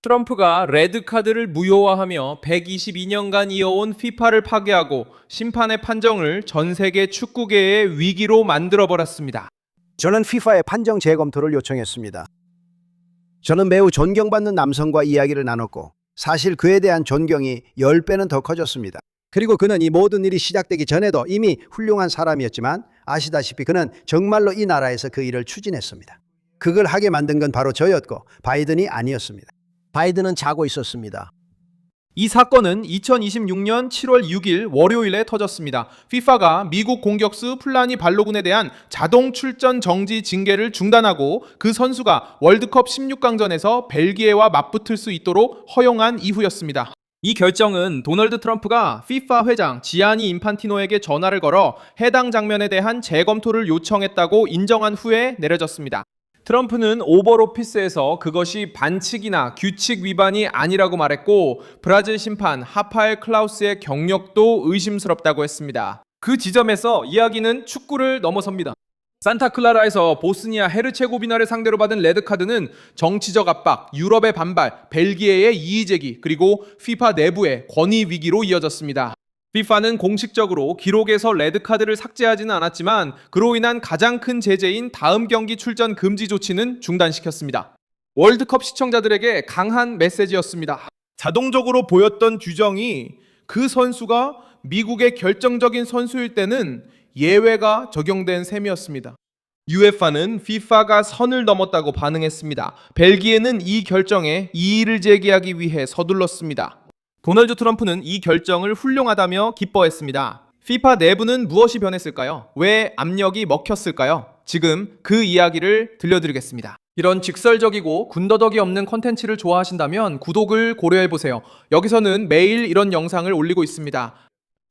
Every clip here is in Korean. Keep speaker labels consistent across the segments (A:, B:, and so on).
A: 트럼프가 레드카드를 무효화하며 122년간 이어온 피파를 파괴하고 심판의 판정을 전 세계 축구계의 위기로 만들어버렸습니다.
B: 저는 FIFA의 판정 재검토를 요청했습니다. 저는 매우 존경받는 남성과 이야기를 나눴고 사실 그에 대한 존경이 10배는 더 커졌습니다. 그리고 그는 이 모든 일이 시작되기 전에도 이미 훌륭한 사람이었지만 아시다시피 그는 정말로 이 나라에서 그 일을 추진했습니다. 그걸 하게 만든 건 바로 저였고 바이든이 아니었습니다. 바이든은 자고 있었습니다.
A: 이 사건은 2026년 7월 6일 월요일에 터졌습니다. FIFA가 미국 공격수 플라니 발로군에 대한 자동 출전 정지 징계를 중단하고 그 선수가 월드컵 16강전에서 벨기에와 맞붙을 수 있도록 허용한 이후였습니다. 이 결정은 도널드 트럼프가 FIFA 회장 지아니 인판티노에게 전화를 걸어 해당 장면에 대한 재검토를 요청했다고 인정한 후에 내려졌습니다. 트럼프는 오벌 오피스에서 그것이 반칙이나 규칙 위반이 아니라고 말했고 브라질 심판 하파엘 클라우스의 경력도 의심스럽다고 했습니다. 그 지점에서 이야기는 축구를 넘어섭니다. 산타클라라에서 보스니아 헤르체고비나를 상대로 받은 레드카드는 정치적 압박, 유럽의 반발, 벨기에의 이의제기, 그리고 FIFA 내부의 권위 위기로 이어졌습니다. FIFA는 공식적으로 기록에서 레드카드를 삭제하지는 않았지만 그로 인한 가장 큰 제재인 다음 경기 출전 금지 조치는 중단시켰습니다. 월드컵 시청자들에게 강한 메시지였습니다. 자동적으로 보였던 규정이 그 선수가 미국의 결정적인 선수일 때는 예외가 적용된 셈이었습니다. UEFA는 FIFA가 선을 넘었다고 반응했습니다. 벨기에는 이 결정에 이의를 제기하기 위해 서둘렀습니다. 도널드 트럼프는 이 결정을 훌륭하다며 기뻐했습니다. FIFA 내부는 무엇이 변했을까요? 왜 압력이 먹혔을까요? 지금 그 이야기를 들려드리겠습니다. 이런 직설적이고 군더더기 없는 컨텐츠를 좋아하신다면 구독을 고려해보세요. 여기서는 매일 이런 영상을 올리고 있습니다.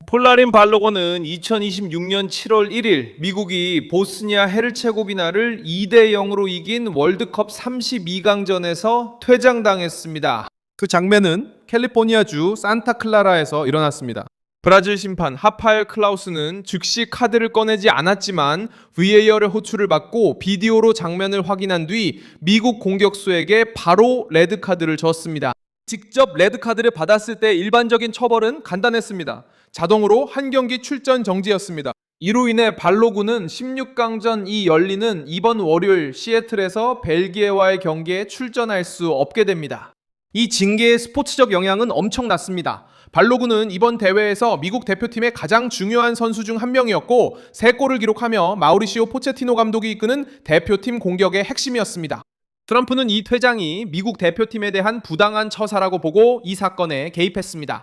A: 폴라린 발로건은 2026년 7월 1일 미국이 보스니아 헤르체고비나를 2대 0으로 이긴 월드컵 32강전에서 퇴장당했습니다. 그 장면은 캘리포니아주 산타클라라에서 일어났습니다. 브라질 심판 하파엘 클라우스는 즉시 카드를 꺼내지 않았지만 VAR의 호출을 받고 비디오로 장면을 확인한 뒤 미국 공격수에게 바로 레드카드를 줬습니다. 직접 레드카드를 받았을 때 일반적인 처벌은 간단했습니다. 자동으로 한 경기 출전 정지였습니다. 이로 인해 발로군은 16강전이 열리는 이번 월요일 시애틀에서 벨기에와의 경기에 출전할 수 없게 됩니다. 이 징계의 스포츠적 영향은 엄청났습니다. 발로군은 이번 대회에서 미국 대표팀의 가장 중요한 선수 중 한 명이었고 3골을 기록하며 마우리시오 포체티노 감독이 이끄는 대표팀 공격의 핵심이었습니다. 트럼프는 이 퇴장이 미국 대표팀에 대한 부당한 처사라고 보고 이 사건에 개입했습니다.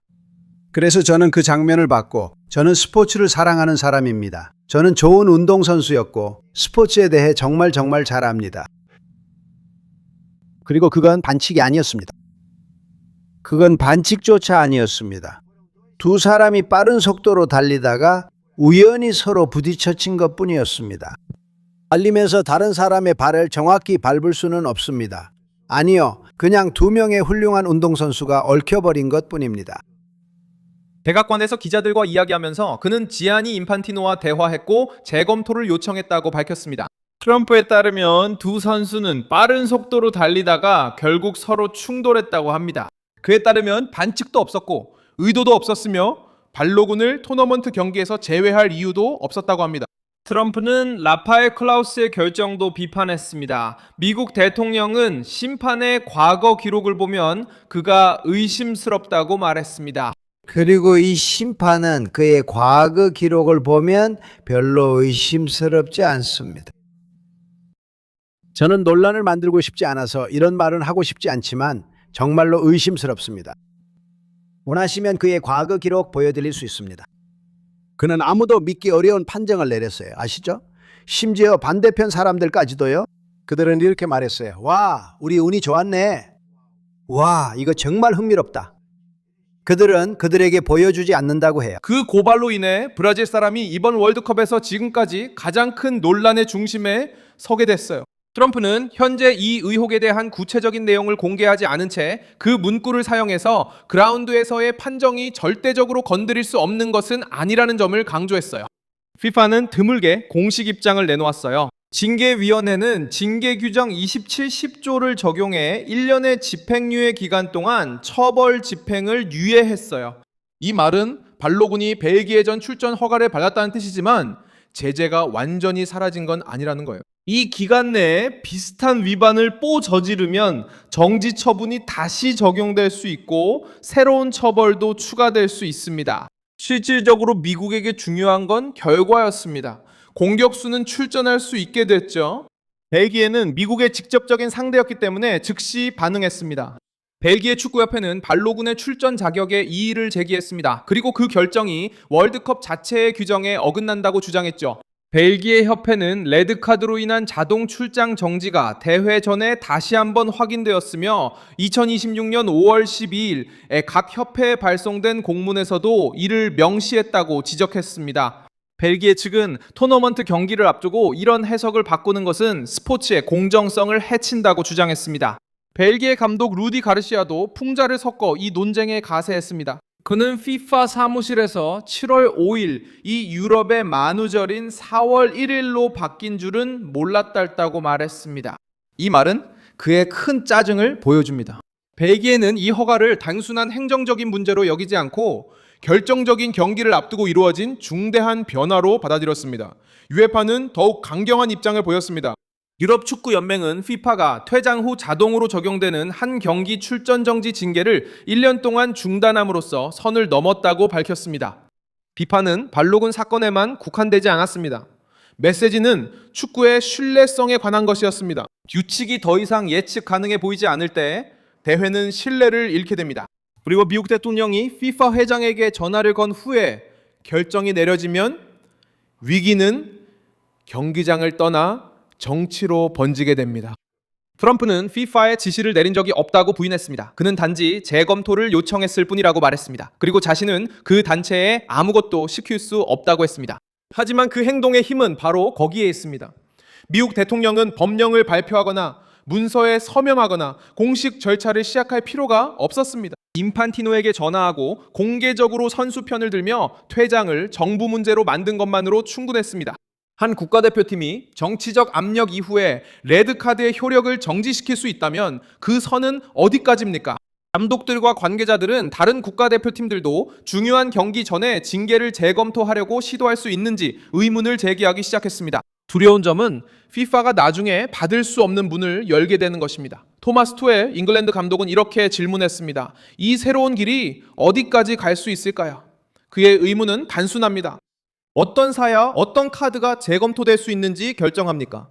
B: 그래서 저는 그 장면을 봤고 저는 스포츠를 사랑하는 사람입니다. 저는 좋은 운동선수였고 스포츠에 대해 정말 잘 압니다. 그리고 그건 반칙이 아니었습니다. 그건 반칙조차 아니었습니다. 두 사람이 빠른 속도로 달리다가 우연히 서로 부딪혀친 것뿐이었습니다. 달리면서 다른 사람의 발을 정확히 밟을 수는 없습니다. 아니요, 그냥 두 명의 훌륭한 운동선수가 얽혀버린 것뿐입니다.
A: 백악관에서 기자들과 이야기하면서 그는 지아니 인판티노와 대화했고 재검토를 요청했다고 밝혔습니다. 트럼프에 따르면 두 선수는 빠른 속도로 달리다가 결국 서로 충돌했다고 합니다. 그에 따르면 반칙도 없었고 의도도 없었으며 발로군을 토너먼트 경기에서 제외할 이유도 없었다고 합니다. 트럼프는 라파엘 클라우스의 결정도 비판했습니다. 미국 대통령은 심판의 과거 기록을 보면 그가 의심스럽다고 말했습니다.
B: 그리고 이 심판은 그의 과거 기록을 보면 별로 의심스럽지 않습니다. 저는 논란을 만들고 싶지 않아서 이런 말은 하고 싶지 않지만 정말로 의심스럽습니다. 원하시면 그의 과거 기록 보여드릴 수 있습니다. 그는 아무도 믿기 어려운 판정을 내렸어요. 아시죠? 심지어 반대편 사람들까지도요. 그들은 이렇게 말했어요. 와, 우리 운이 좋았네. 와, 이거 정말 흥미롭다. 그들은 그들에게 보여주지 않는다고 해요.
A: 그 고발로 인해 브라질 사람이 이번 월드컵에서 지금까지 가장 큰 논란의 중심에 서게 됐어요. 트럼프는 현재 이 의혹에 대한 구체적인 내용을 공개하지 않은 채 그 문구를 사용해서 그라운드에서의 판정이 절대적으로 건드릴 수 없는 것은 아니라는 점을 강조했어요. FIFA는 드물게 공식 입장을 내놓았어요. 징계위원회는 징계규정 27, 10조를 적용해 1년의 집행유예 기간 동안 처벌 집행을 유예했어요. 이 말은 발로군이 벨기에전 출전 허가를 받았다는 뜻이지만 제재가 완전히 사라진 건 아니라는 거예요. 이 기간 내에 비슷한 위반을 또 저지르면 정지 처분이 다시 적용될 수 있고 새로운 처벌도 추가될 수 있습니다. 실질적으로 미국에게 중요한 건 결과였습니다. 공격수는 출전할 수 있게 됐죠. 벨기에는 미국의 직접적인 상대였기 때문에 즉시 반응했습니다. 벨기에 축구협회는 발로군의 출전 자격에 이의를 제기했습니다. 그리고 그 결정이 월드컵 자체의 규정에 어긋난다고 주장했죠. 벨기에 협회는 레드카드로 인한 자동 출장 정지가 대회 전에 다시 한번 확인되었으며 2026년 5월 12일에 각 협회에 발송된 공문에서도 이를 명시했다고 지적했습니다. 벨기에 측은 토너먼트 경기를 앞두고 이런 해석을 바꾸는 것은 스포츠의 공정성을 해친다고 주장했습니다. 벨기에 감독 루디 가르시아도 풍자를 섞어 이 논쟁에 가세했습니다. 그는 FIFA 사무실에서 7월 5일 이 유럽의 만우절인 4월 1일로 바뀐 줄은 몰랐다고 말했습니다. 이 말은 그의 큰 짜증을 보여줍니다. 벨기에는 이 허가를 단순한 행정적인 문제로 여기지 않고 결정적인 경기를 앞두고 이루어진 중대한 변화로 받아들였습니다. 유에파는 더욱 강경한 입장을 보였습니다. 유럽 축구 연맹은 FIFA가 퇴장 후 자동으로 적용되는 한 경기 출전 정지 징계를 1년 동안 중단함으로써 선을 넘었다고 밝혔습니다. 비판은 발로군 사건에만 국한되지 않았습니다. 메시지는 축구의 신뢰성에 관한 것이었습니다. 규칙이 더 이상 예측 가능해 보이지 않을 때 대회는 신뢰를 잃게 됩니다. 그리고 미국 대통령이 FIFA 회장에게 전화를 건 후에 결정이 내려지면 위기는 경기장을 떠나 정치로 번지게 됩니다. 트럼프는 FIFA에 지시를 내린 적이 없다고 부인했습니다. 그는 단지 재검토를 요청했을 뿐이라고 말했습니다. 그리고 자신은 그 단체에 아무것도 시킬 수 없다고 했습니다. 하지만 그 행동의 힘은 바로 거기에 있습니다. 미국 대통령은 법령을 발표하거나 문서에 서명하거나 공식 절차를 시작할 필요가 없었습니다. 인판티노에게 전화하고 공개적으로 선수 편을 들며 퇴장을 정부 문제로 만든 것만으로 충분했습니다. 한 국가대표팀이 정치적 압력 이후에 레드카드의 효력을 정지시킬 수 있다면 그 선은 어디까지입니까? 감독들과 관계자들은 다른 국가대표팀들도 중요한 경기 전에 징계를 재검토하려고 시도할 수 있는지 의문을 제기하기 시작했습니다. 두려운 점은 FIFA가 나중에 받을 수 없는 문을 열게 되는 것입니다. 토마스 투엘 잉글랜드 감독은 이렇게 질문했습니다. 이 새로운 길이 어디까지 갈 수 있을까요? 그의 의문은 단순합니다. 어떤 사야, 어떤 카드가 재검토될 수 있는지 결정합니까?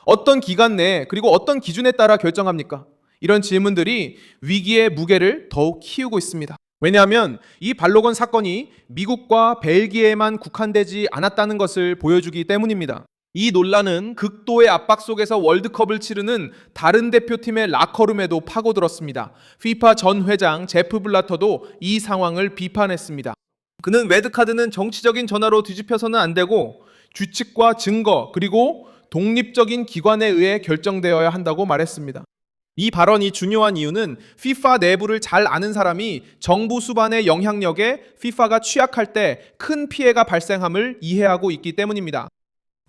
A: 어떤 기간 내에 그리고 어떤 기준에 따라 결정합니까? 이런 질문들이 위기의 무게를 더욱 키우고 있습니다. 왜냐하면 이 발로건 사건이 미국과 벨기에만 국한되지 않았다는 것을 보여주기 때문입니다. 이 논란은 극도의 압박 속에서 월드컵을 치르는 다른 대표팀의 라커룸에도 파고들었습니다. FIFA 전 회장 제프 블라터도 이 상황을 비판했습니다. 그는 레드카드는 정치적인 전화로 뒤집혀서는 안 되고 규칙과 증거 그리고 독립적인 기관에 의해 결정되어야 한다고 말했습니다. 이 발언이 중요한 이유는 FIFA 내부를 잘 아는 사람이 정부 수반의 영향력에 FIFA가 취약할 때 큰 피해가 발생함을 이해하고 있기 때문입니다.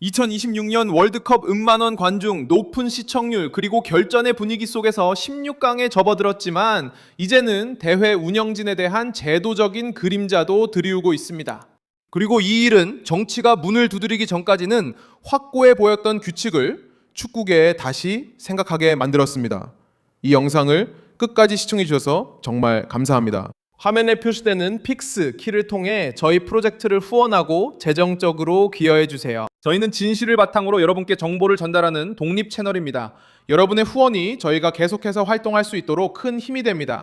A: 2026년 월드컵 음만원 관중, 높은 시청률, 그리고 결전의 분위기 속에서 16강에 접어들었지만 이제는 대회 운영진에 대한 제도적인 그림자도 드리우고 있습니다. 그리고 이 일은 정치가 문을 두드리기 전까지는 확고해 보였던 규칙을 축구계에 다시 생각하게 만들었습니다. 이 영상을 끝까지 시청해 주셔서 정말 감사합니다. 화면에 표시되는 픽스 키를 통해 저희 프로젝트를 후원하고 재정적으로 기여해 주세요. 저희는 진실을 바탕으로 여러분께 정보를 전달하는 독립 채널입니다. 여러분의 후원이 저희가 계속해서 활동할 수 있도록 큰 힘이 됩니다.